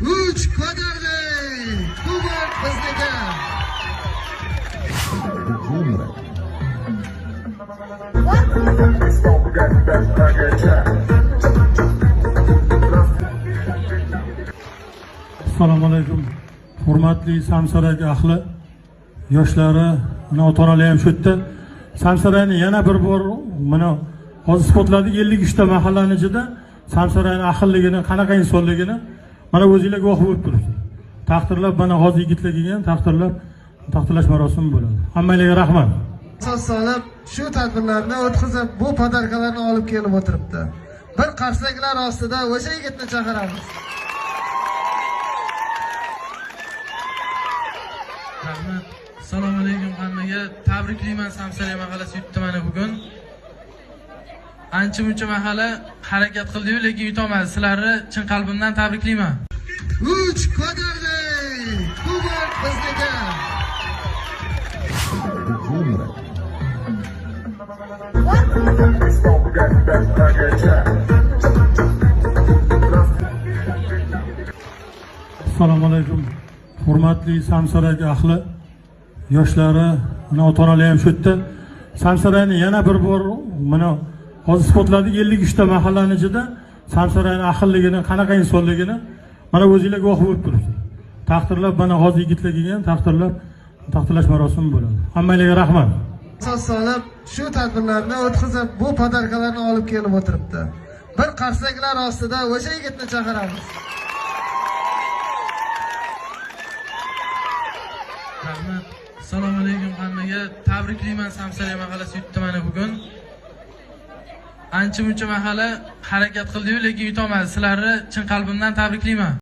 3 ko'tardi. Kubok bizniki. Assalomu alaykum. Hurmatli Samsarak ahli, yoshlari, ota-onalar ham shu yerda. Samsarakni yana bir bor mana hozir isbotladik 53 ta mahallaning ichida Samsarakning ahilligini, qanaqa insonligini mana o'zingizlar guvoh bo'lib turibsiz. Taqdirlab mana hozir yigitlar kelgan, taqdirlash marosimi bo'ladi. Hammanglarga rahmat. Asos solib shu tadbirlarni o'tkazib, bu podarkalarni olib kelib o'tiribdi. Bir qarsaklar ostida o'sha yigitni chaqiramiz. Rahmat. Assalomu alaykum hammaga. Tabriklayman Samsarak mahallasi yutdi mana bugun. Ancha-muncha mahalla harakat qildi-yu, lekin yutolmadi. Sizlarni chin qalbimdan tabriklayman. 3 ko'tardi. Kubok bizniki. Assalomu alaykum. Hurmatli Samsarak ahli, yoshlari, ota-onalar ham shu yerda. Samsarakni yana bir bor mana hozir isbotladik 53 ta mahallaning ichida Samsarakning ahilligini, qanaqa insonligini mana o'zingizlar guvoh bo'lib turibsiz. Taqdirlab mana hozir yigitlar kelgan, taqdirlash marosimi bo'ladi. Hammanglarga rahmat. Asos solib shu tadbirlarni o'tkazib, bu podarkalarni olib kelib o'tiribdi. Bir qarsaklar ostida o'sha yigitni chaqiramiz. Rahmat. Assalomu alaykum hammaga. Tabriklayman Samsarak mahallasi yutdi mana bugun. Ancha-muncha mahalla harakat qildi-yu, lekin yutolmadi. Sizlarni chin qalbimdan tabriklayman.